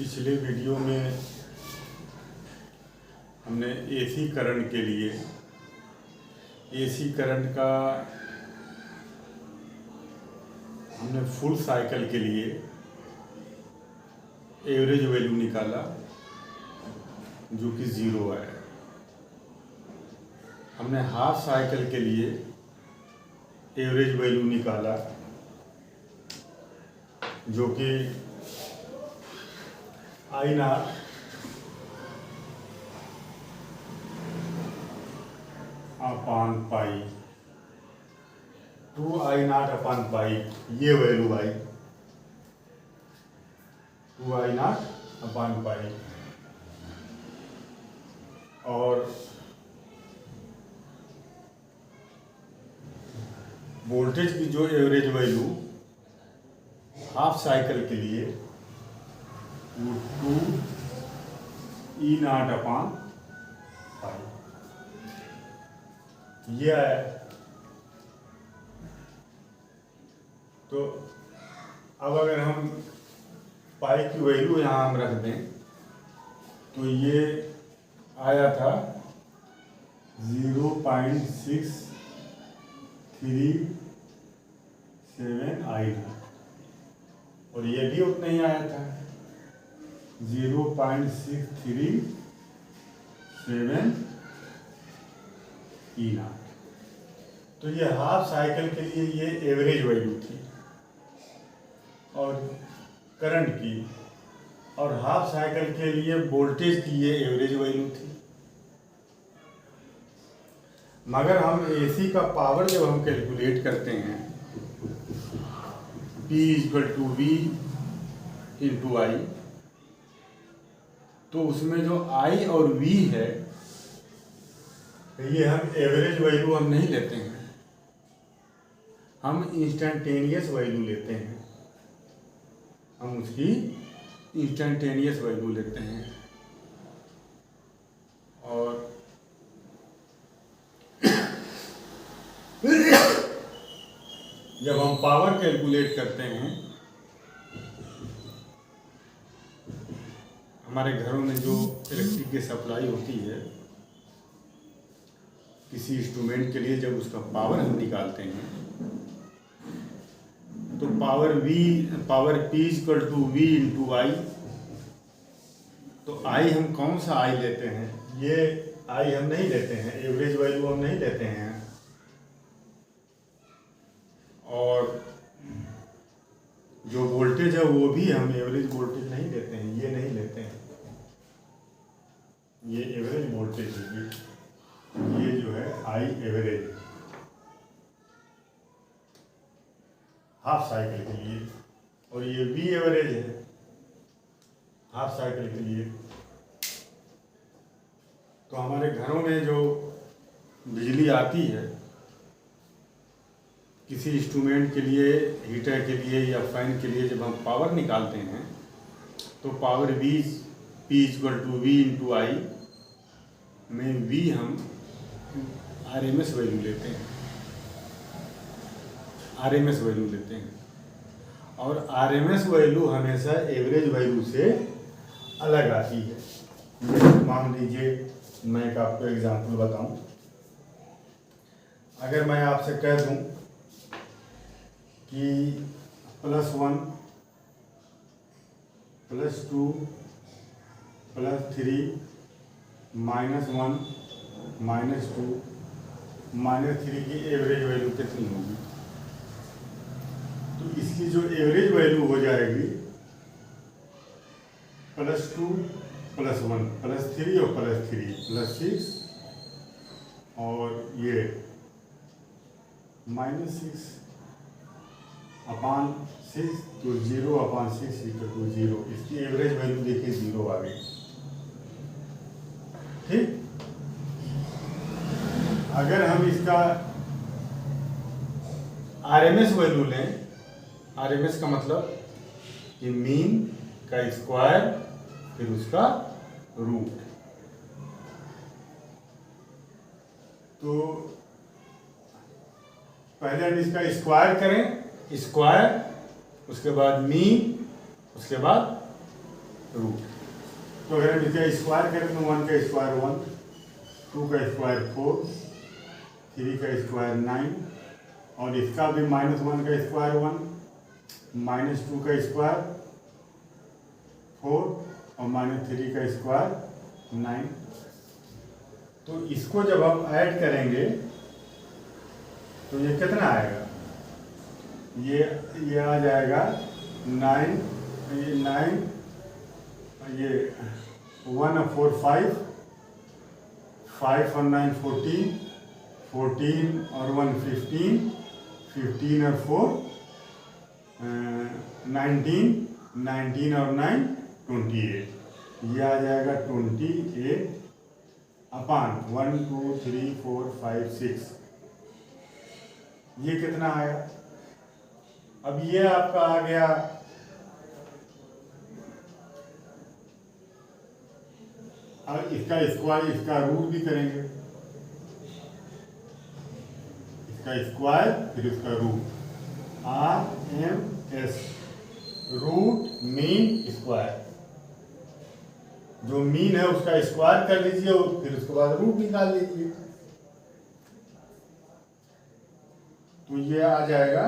पिछले वीडियो में हमने एसी करंट के लिए एसी करंट का हमने फुल साइकिल के लिए एवरेज वैल्यू निकाला जो कि 0 है। हमने हाफ साइकिल के लिए एवरेज वैल्यू निकाला जो कि I nought upon pi 2I nought upon pi, ये value I 2I nought upon pi. और वोल्टेज की जो एवरेज वैल्यू हाफ साइकिल के लिए वो 2E नॉट अपॉन पाई ये है। तो अब अगर हम पाई की वैल्यू यहाँ हम रख दें तो ये आया था 0.637I और ये भी उतना ही आया था 0.637E नॉट। तो ये हाफ साइकिल के लिए ये एवरेज वैल्यू थी और करंट की, और हाफ साइकिल के लिए वोल्टेज की ये एवरेज वैल्यू थी। मगर हम एसी का पावर जब हम कैलकुलेट करते हैं P = V × I, तो उसमें जो I और V है ये हम एवरेज वैल्यू हम नहीं लेते हैं, हम इंस्टेंटेनियस वैल्यू लेते हैं। हम उसकी इंस्टेंटेनियस वैल्यू लेते हैं। और जब हम पावर कैलकुलेट करते हैं, हमारे घरों में जो इलेक्ट्रिक की सप्लाई होती है किसी इंस्ट्रूमेंट के लिए, जब उसका पावर हम निकालते हैं तो पावर P = V × I। तो I हम कौन सा I लेते हैं? ये I हम नहीं लेते हैं, एवरेज वैल्यू हम नहीं लेते हैं। और जो वोल्टेज है वो भी हम एवरेज वोल्टेज नहीं लेते हैं, ये नहीं लेते हैं। ये एवरेज वोल्टेज है, ये जो है I एवरेज हाफ साइकिल के लिए, और ये V एवरेज है हाफ साइकिल के लिए। तो हमारे घरों में जो बिजली आती है किसी इंस्ट्रूमेंट के लिए, हीटर के लिए या फैन के लिए, जब हम पावर निकालते हैं तो पावर P = V × I में V हम RMS वैल्यू लेते हैं, RMS वैल्यू लेते हैं। और RMS वैल्यू हमेशा एवरेज वैल्यू से अलग आती है। मान लीजिए मैं एक आपको एग्जांपल बताऊं, अगर मैं आपसे कह दूं कि +1 +2 +3 -1 -2 -3 की एवरेज वैल्यू कितनी होगी? तो इसकी जो एवरेज वैल्यू हो जाएगी +2 +1 +3 और +3 +6 और ये -6 अपॉन 6, तो 0/6 = 0। इसकी एवरेज वैल्यू देखिए 0 आ गई। ठीक, अगर हम इसका RMS वैल्यू लें, RMS का मतलब कि मीन का स्क्वायर फिर उसका रूट, तो पहले हम इसका स्क्वायर करें, स्क्वायर, उसके बाद मीन, उसके बाद रूट। तो अगर हम इसका स्क्वायर करें तो 1 का स्क्वायर 1, 2 का स्क्वायर 4, 3 का स्क्वायर 9, और इसका भी -1 का स्क्वायर 1, -2 का स्क्वायर 4 और -3 का स्क्वायर 9। तो इसको जब हम ऐड करेंगे तो ये कितना आएगा? ये आ जाएगा 9, ये 1 और 4 5, 5 और 9 14, 14 और 1 15, 15 और 4 19, 19 और 9 28। ये आ जाएगा 28 अपान 1 2 3 4 5 6। ये कितना आया? अब ये आपका आ गया इसका स्क्वायर, इसका रूट भी करेंगे, इसका स्क्वायर फिर इसका root, RMS root mean square. जो मीन है उसका स्क्वायर कर लीजिए और फिर उसके बाद रूट निकाल लीजिए। तो ये आ जाएगा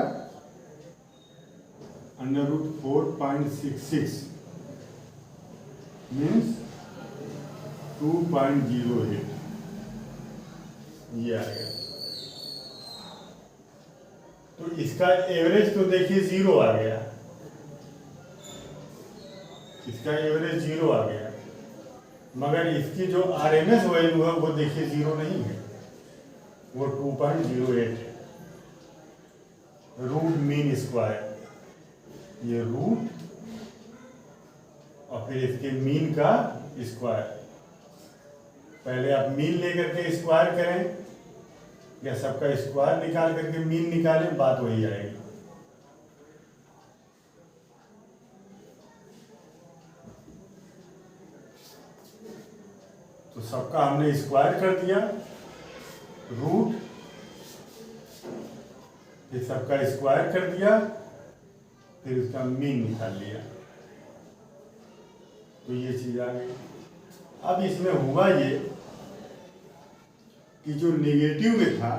√4.66 मीन्स 2.08। ये आ गया। तो इसका एवरेज तो देखिए 0 आ गया, इसका एवरेज 0 आ गया, मगर इसकी जो RMS वैल्यू है वो देखिए 0 नहीं है, वो 2.08 है। रूट मीन स्क्वायर, ये रूट और फिर इसके मीन का स्क्वायर। पहले आप मीन लेकर के स्क्वायर करें या सबका स्क्वायर निकाल करके मीन निकालें, बात वही आएगी। तो सबका हमने स्क्वायर कर दिया, रूट, फिर सबका स्क्वायर कर दिया, फिर उसका मीन निकाल लिया। तो ये चीज आ गई। अब इसमें हुआ ये कि जो नेगेटिव में था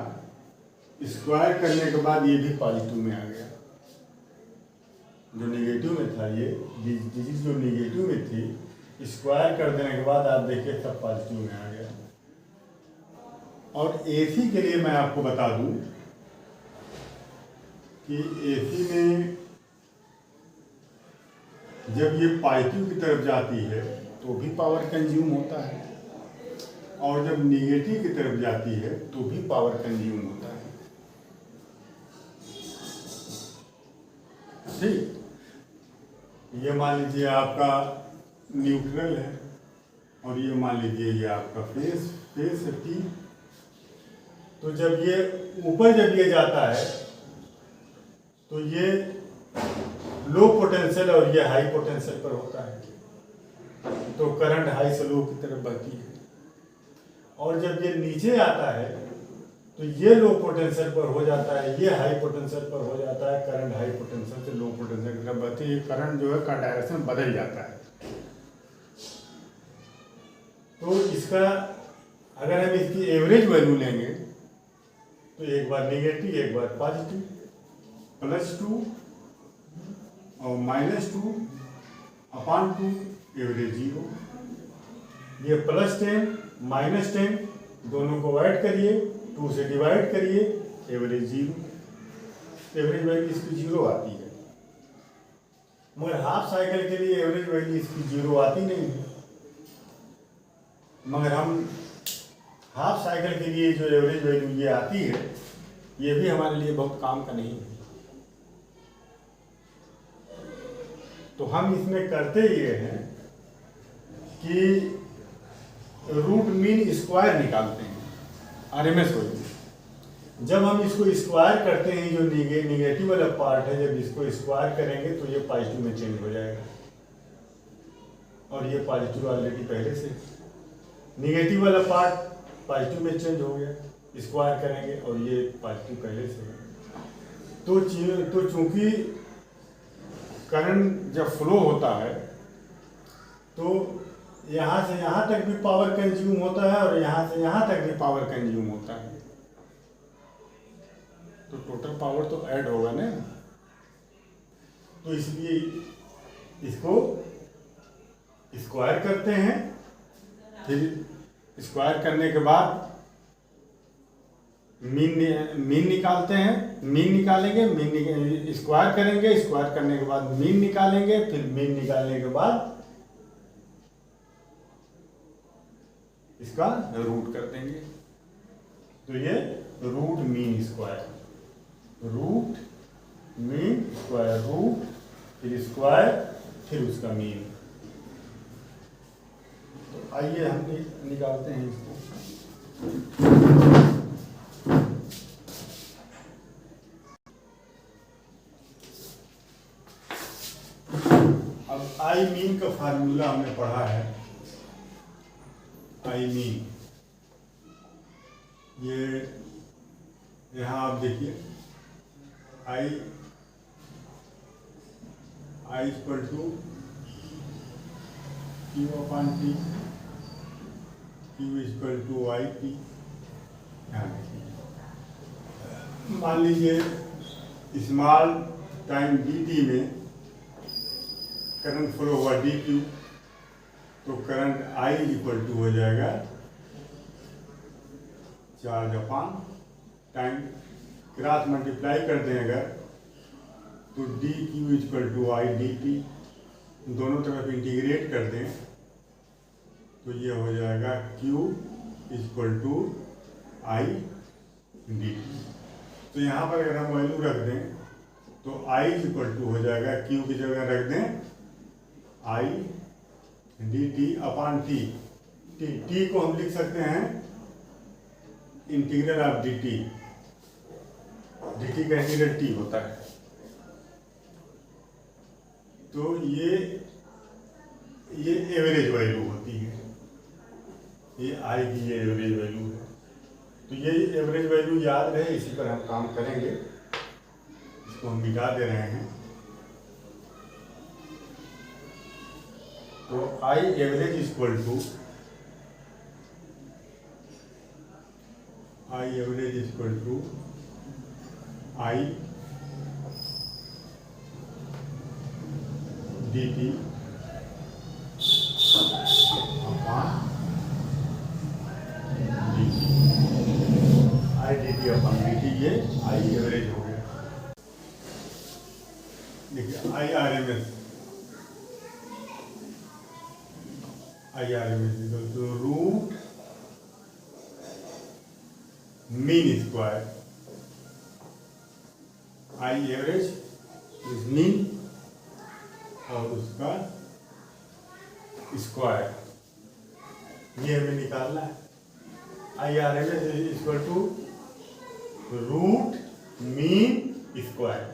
स्क्वायर करने के बाद ये भी पॉजिटिव में आ गया। जो नेगेटिव में था ये डिजिट जो नेगेटिव में थी, स्क्वायर कर देने के बाद आप देखिए सब पॉजिटिव में आ गया। और AC के लिए मैं आपको बता दूं कि AC में जब ये पॉजिटिव की तरफ जाती है तो भी पावर कंज्यूम होता है, और जब निगेटिव की तरफ जाती है तो भी पावर कंज्यूम होता है। ठीक, ये मान लीजिए आपका न्यूट्रल है और ये मान लीजिए ये आपका फेस है P। तो जब ये ऊपर जब ये जाता है तो ये लो पोटेंशियल और ये हाई पोटेंशियल पर होता है, तो करंट हाई से लो की तरफ बहती है। और जब ये नीचे आता है तो ये लो पोटेंशियल पर हो जाता है, ये हाई पोटेंशियल पर हो जाता है, करंट हाई पोटेंशियल से लो पोटेंशियल की तरफ बहती है। करंट जो है का डायरेक्शन बदल जाता है। तो इसका अगर हम इसकी एवरेज वैल्यू लेंगे तो एक बार नेगेटिव एक बार पॉजिटिव, +2 और -2 अपान 2, एवरेज 0। ये +10 -10 दोनों को ऐड करिए, 2 से डिवाइड करिए, एवरेज 0। एवरेज वैल्यू इसकी 0 आती है, मगर हाफ साइकिल के लिए एवरेज वैल्यू इसकी 0 आती नहीं है। मगर हम हाफ साइकिल के लिए जो एवरेज वैल्यू ये आती है, ये भी हमारे लिए बहुत काम का नहीं है। तो हम इसमें करते ये हैं कि रूट मीन स्क्वायर निकालते हैं, RMS वैल्यू। जब हम इसको स्क्वायर करते हैं, जो निगेटिव वाला पार्ट है, जब इसको स्क्वायर करेंगे तो ये पॉजिटिव में चेंज हो जाएगा, और ये पॉजिटिव ऑलरेडी पहले से, निगेटिव वाला पार्ट पॉजिटिव में चेंज हो गया, स्क्वायर करेंगे, और ये पॉजिटिव पहले से है। तो चूंकि करंट जब फ्लो होता है तो यहाँ से यहाँ तक भी पावर कंज्यूम होता है और यहाँ से यहाँ तक भी पावर कंज्यूम होता है, तो टोटल पावर तो ऐड होगा ना। तो इसलिए इसको स्क्वायर करते हैं, फिर स्क्वायर करने के बाद मीन निकालते हैं, मीन निकालेंगे, स्क्वायर करेंगे, स्क्वायर करने के बाद मीन निकालेंगे, फिर मीन निकालने के बाद इसका रूट कर देंगे। तो ये root mean square, root mean square, root फिर स्क्वायर फिर उसका मीन। तो आइए हम निकालते हैं इसको। अब आई मीन का फार्मूला हमने पढ़ा है। आई मीन, ये यहाँ आप देखिए, I equal to Q upon T, Q equal to I T. मान लीजिए स्मॉल टाइम डी टी में करंट फ्लो हुआ डी क्यू, तो करंट आई इक्वल टू हो जाएगा charge upon time, cross multiply कर दें अगर तो D Q equal to I D T, दोनों तरफ इंटीग्रेट कर दें तो ये हो जाएगा Q equal to I D T. तो यहाँ पर अगर हम वैल्यू रख दें तो आई इक्वल टू हो जाएगा, क्यू की जगह रख दें आई D T upon T. T को हम लिख सकते हैं इंटीग्रल ऑफ डी टी, का इंटीग्रल टी होता है। तो ये एवरेज वैल्यू होती है, ये आई की ये एवरेज वैल्यू है। तो ये एवरेज वैल्यू याद रहे, इसी पर हम काम करेंगे। इसको हम मिटा दे रहे हैं। तो I average equal to I D T upon D T, I D T upon D T, ये आई एवरेज हो गया। देखिए I R M S equal to root mean square, I average is mean और उसका square, ये हमें निकालना है। I R M S equal to root mean square.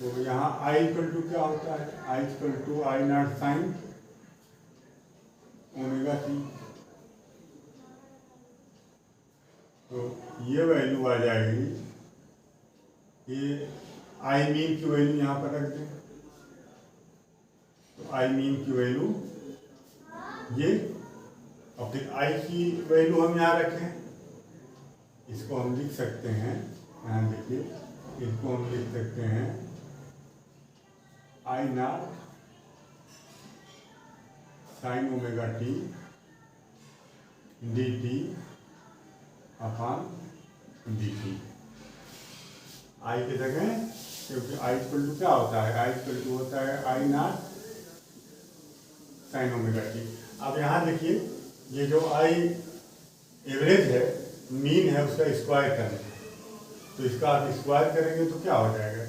तो यहाँ आई इक्वल टू क्या होता है, I equal to I nought sine omega T. तो ये वैल्यू आ जाएगी, ये आई मीन की वैल्यू यहाँ पर रख दें। तो आई मीन की वैल्यू ये, और फिर आई की वैल्यू हम यहाँ रखें। इसको हम लिख सकते हैं, यहाँ देखिए, इसको हम लिख सकते हैं I nought sine omega T D T upon D T. I की जगह, क्योंकि आई इक्वल टू क्या होता है, आई इक्वल टू होता है आई नॉट साइन ओमेगा टी। अब यहाँ देखिए, ये जो आई एवरेज है, मीन है, उसका स्क्वायर करना है। तो इसका आप स्क्वायर करेंगे तो क्या हो जाएगा,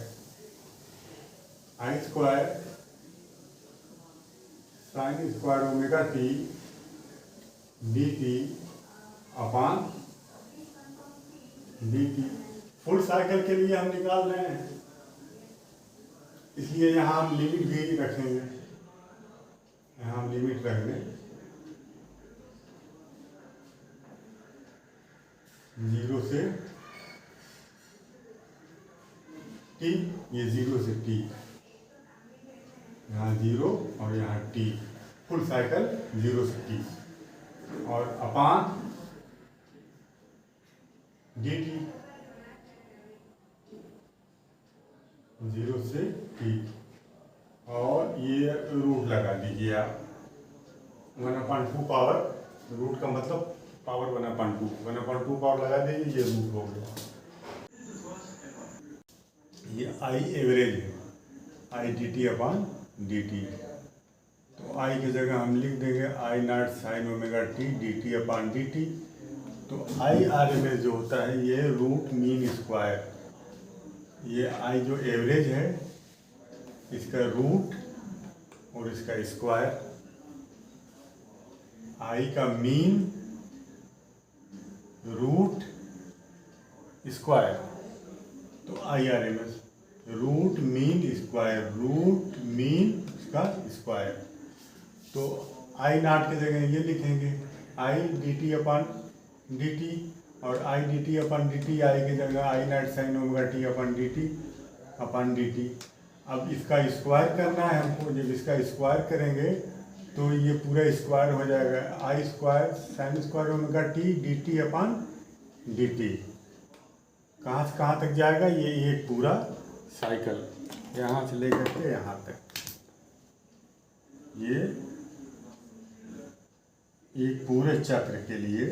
I square sine square omega T D T upon D T. Full cycle के लिए हम निकाल रहे हैं, इसलिए यहाँ हम लिमिट भी रखेंगे। यहाँ हम लिमिट रख दें 0 से t, ये 0 से t, यहाँ 0 और यहाँ t, फुल साइकिल 0 से t, और अपान dt 0 से t, और ये रूट लगा दीजिए आप 1/2 पावर, रूट का मतलब पावर 1/2 पावर लगा दीजिए, ये रूट हो गया। ये आई एवरेज है, आई dt अपान dt, तो आई की जगह हम लिख देंगे I nought sine omega T dt upon dt। तो आई RMS जो होता है ये रूट मीन स्क्वायर, ये आई जो एवरेज है इसका रूट और इसका स्क्वायर, आई का मीन रूट स्क्वायर, तो I RMS root mean square, root mean का स्क्वायर। तो आई नॉट की जगह ये लिखेंगे आई dt अपान dt, और आई dt अपान dt आई की जगह I nought sine omega T upon dt। अब इसका स्क्वायर करना है हमको, जब इसका स्क्वायर करेंगे तो ये पूरा स्क्वायर हो जाएगा, I square sine square omega T dt upon dt। कहाँ से कहाँ तक जाएगा, ये एक पूरा साइकिल यहाँ से लेकर के यहाँ तक, ये एक पूरे चक्र के लिए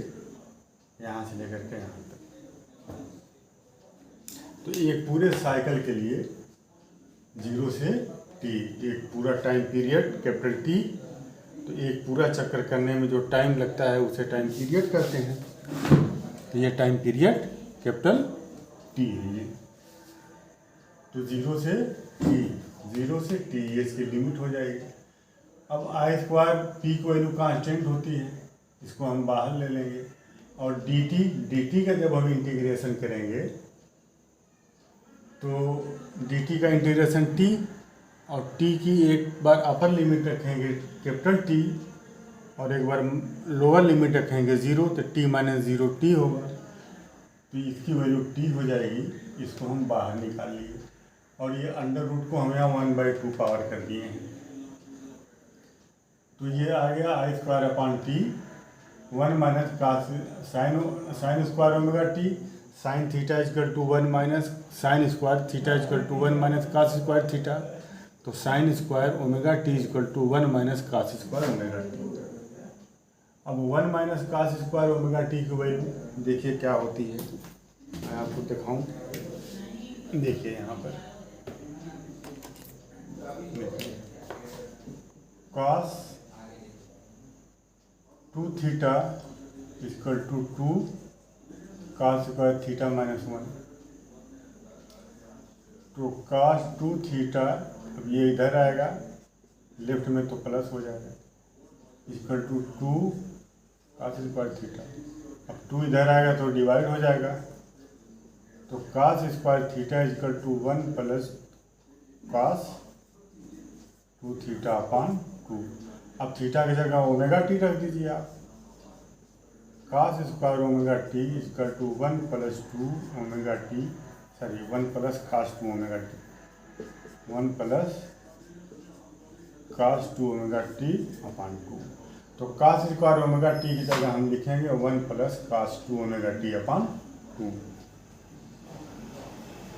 यहाँ से लेकर के यहाँ तक, तो एक पूरे साइकिल के लिए 0 से t, एक पूरा टाइम पीरियड कैपिटल T। तो एक पूरा चक्कर करने में जो टाइम लगता है उसे टाइम पीरियड कहते हैं, तो ये टाइम पीरियड कैपिटल T है ये। तो 0 से t ये इसकी लिमिट हो जाएगी। अब आई स्क्वायर पी की वैल्यू कांस्टेंट होती है, इसको हम बाहर ले लेंगे, और dt का जब हम इंटीग्रेशन करेंगे तो dt का इंटीग्रेशन t, और t की एक बार अपर लिमिट रखेंगे कैपिटल T और एक बार लोअर लिमिट रखेंगे 0, तो t माइनस 0 t होगा, तो इसकी वैल्यू t हो जाएगी, इसको हम बाहर निकाल लिए, और ये अंडर रूट को हम यहाँ 1/2 पावर कर दिए हैं, तो ये आ गया I square upon T 1 minus cos sine square omega T sine theta equal to 1 minus sine square theta equal to 1 minus cos square theta, तो sine square omega T equal to 1 minus cos square omega T. अब 1 minus cos square omega T की value देखिए क्या होती है, मैं आपको दिखाऊं, देखिए यहाँ पर cos 2 theta equal to 2 cos square theta minus 1, तो कॉस 2 थीटा, अब ये इधर आएगा लेफ्ट में तो प्लस हो जाएगा, equal to 2 cos square theta, अब 2 इधर आएगा तो डिवाइड हो जाएगा, तो cos square theta equal to 1 plus cos 2 theta upon 2। अब थीटा की जगह ओमेगा टी रख दीजिए आप, cos square omega T equal to 1 plus 2 omega T, sorry 1 plus cos 2 omega T, 1 plus cos 2 omega T upon 2। तो cos square omega T की जगह हम लिखेंगे 1 plus cos 2 omega T upon 2,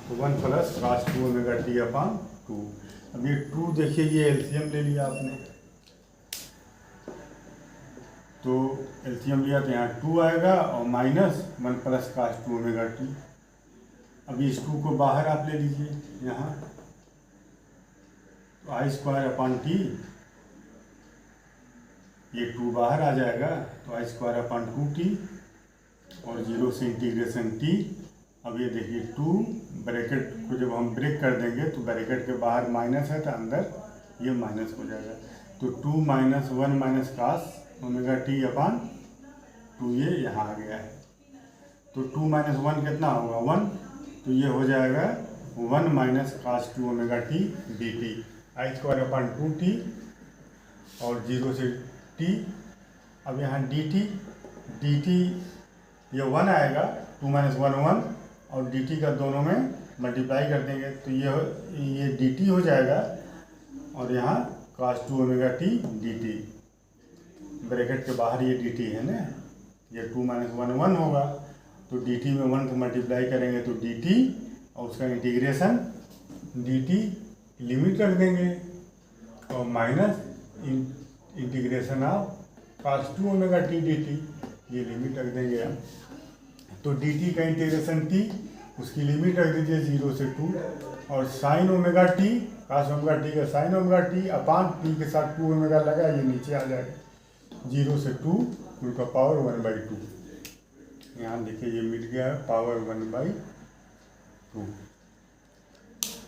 तो 1 plus cos 2 omega T upon 2। अब ये 2 देखिए, ये एलसीएम ले लिया आपने, तो एलसीएम लिया तो यहाँ 2 आएगा और minus 1 plus cos 2 omega T. अब इस 2 को बाहर आप ले लीजिए यहाँ, तो आई स्क्वायर अपान टी, ये 2 बाहर आ जाएगा, तो आई स्क्वायर अपान 2t और 0 से इंटीग्रेशन t। अब ये देखिए 2 ब्रैकेट को जब हम ब्रेक कर देंगे तो ब्रैकेट के बाहर माइनस है तो अंदर ये माइनस हो जाएगा, तो 2 minus 1 minus cos omega T upon 2 ये यहाँ आ गया है, तो 2 माइनस 1 कितना होगा 1, तो ये हो जाएगा 1 minus cos 2 omega T D T, I square upon 2t और 0 से t। अब यहाँ dt ये 1 आएगा, 2 माइनस 1 1, और dt का दोनों में मल्टीप्लाई कर देंगे तो ये dt हो जाएगा और यहाँ cos 2 omega T dt, bracket के बाहर ये dt है ना, ये 2 - 1 1 होगा, तो dt में 1 को मल्टीप्लाई करेंगे तो dt और उसका इंटीग्रेशन dt लिमिट रख देंगे और minus integration of cos 2 omega T dt, ये लिमिट रख देंगे आप। तो dt का इंटीग्रेशन t, उसकी लिमिट रख दीजिए 0 से 2, और sign omega T, cos omega T का साइन ओमेगा टी अपान टी के साथ 2 ओमेगा लगा, ये नीचे आ जाएगा 0 से 2 उनका पावर 1/2। यहाँ देखिए ये मिट गया है पावर 1/2।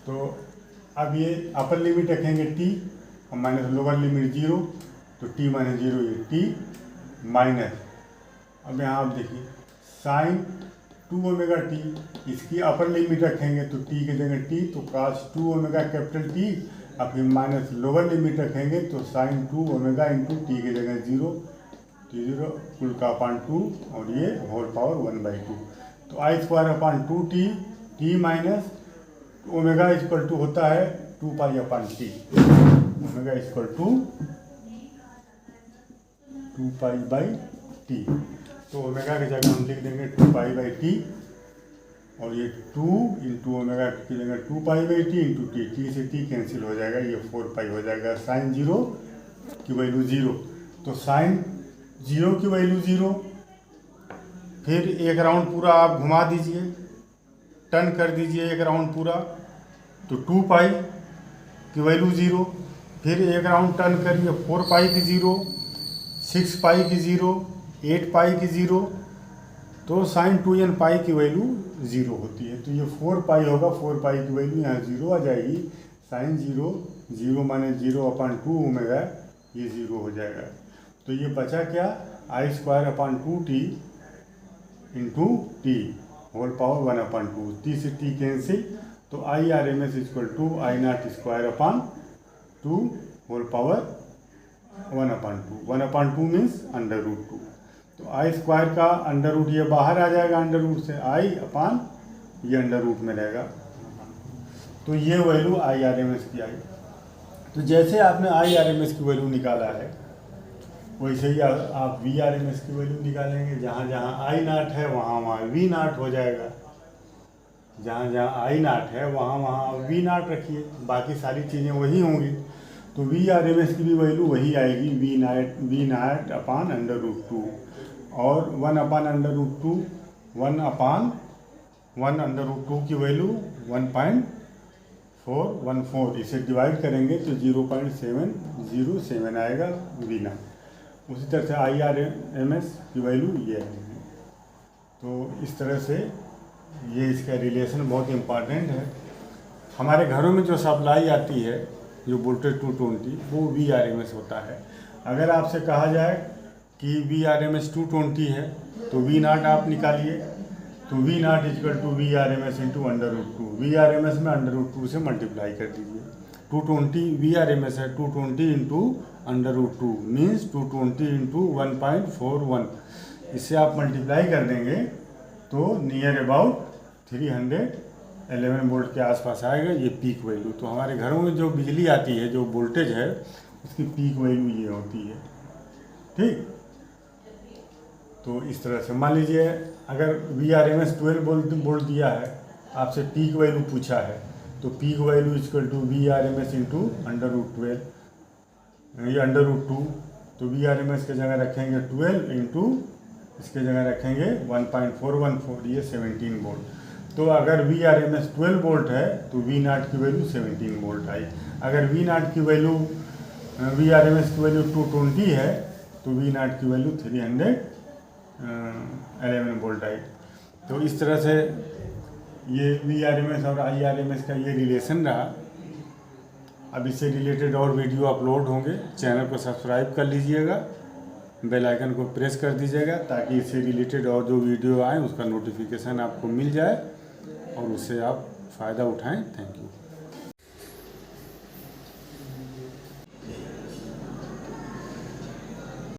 तो अब ये अपर लिमिट रखेंगे t और माइनस लोअर लिमिट 0, तो t - 0 ये t माइनस, अब यहाँ आप देखिए साइन 2 ओमेगा टी, इसकी अपर लिमिट रखेंगे तो t की जगह t, तो cos 2 ओमेगा कैपिटल T, और फिर माइनस लोअर लिमिट रखेंगे तो साइन 2 ओमेगा इंटू टी की जगह 0, तो 0 कुल का अपान 2 और ये होल पावर 1/2। तो I² t minus omega equal to होता है 2π/t, omega equal to 2π/t, तो ओमेगा की जगह हम लिख देंगे 2π/t, और ये 2 इंटू ओमेगा की जगह 2π/t इंटू t से t कैंसिल हो जाएगा, ये 4π हो जाएगा। साइन 0 की वैल्यू 0, तो साइन 0 की वैल्यू 0, फिर एक राउंड पूरा आप घुमा दीजिए, टर्न कर दीजिए एक राउंड पूरा, तो 2π की वैल्यू 0, फिर एक राउंड टर्न करिए 4π की 0, 6π की 0, 8π की 0, तो साइन 2nπ की वैल्यू 0 होती है, तो ये 4π होगा, 4π की वैल्यू यहाँ 0 आ जाएगी। साइन 0 0 माने 0/2 ओमेगा, ये 0 हो जाएगा। तो ये बचा क्या, I² into T whole power 1/2, t से t कैंसिल, तो IRMS equal to I0² whole power 1/2, 1/2 means √2, तो I² का √ ये बाहर आ जाएगा √ से, I/ ये √ में रहेगा, तो ये वैल्यू IRMS की आई। तो जैसे आपने IRMS की वैल्यू निकाला है, वैसे ही आप VRMS की वैल्यू निकालेंगे। जहाँ जहाँ I0 है वहाँ वहाँ V0 हो जाएगा, जहाँ जहाँ I0 है वहाँ वहाँ V0 रखिए, बाकी सारी चीज़ें वही होंगी। तो VRMS की भी वैल्यू वही आएगी, V0 अपान √2, और 1/√2, 1/1√2 की वैल्यू 1.414, इसे डिवाइड करेंगे तो 0.707 आएगा V0। उसी तरह से IRMS की वैल्यू ये है। तो इस तरह से ये इसका रिलेशन बहुत इम्पॉर्टेंट है। हमारे घरों में जो सप्लाई आती है, जो वोल्टेज 220, वो VRMS होता है। अगर आपसे कहा जाए कि VRMS 220 है तो V0 आप निकालिए, तो V0 equal to VRMS into √2, VRMS में √2 से मल्टीप्लाई कर दीजिए। 220 VRMS है, 220 इंटू √2 मीन्स 220 इंटू 1.41, इससे आप मल्टीप्लाई कर देंगे तो नियर अबाउट 311 वोल्ट के आसपास आएगा ये पीक वैल्यू। तो हमारे घरों में जो बिजली आती है, जो वोल्टेज है, उसकी पीक वैल्यू ये होती है, ठीक। तो इस तरह से मान लीजिए अगर VRMS 12 वोल्ट दिया है, आपसे पीक वैल्यू पूछा है, तो peak value equal to VRMS into √12, ये √2, तो VRMS के जगह रखेंगे 12 इंटू इसके जगह रखेंगे 1.414, ये 17 वोल्ट। तो अगर VRMS 12 वोल्ट है तो V0 की वैल्यू 17 वोल्ट आई। अगर V0 की वैल्यू VRMS की वैल्यू 220 है तो V0 की वैल्यू 311 वोल्ट आई। तो इस तरह से ये VRMS और IRMS का ये रिलेशन रहा। अब इससे रिलेटेड और वीडियो अपलोड होंगे, चैनल को सब्सक्राइब कर लीजिएगा, बेल आइकन को प्रेस कर दीजिएगा ताकि इससे रिलेटेड और जो वीडियो आए उसका नोटिफिकेशन आपको मिल जाए और उससे आप फ़ायदा उठाएं। Thank you.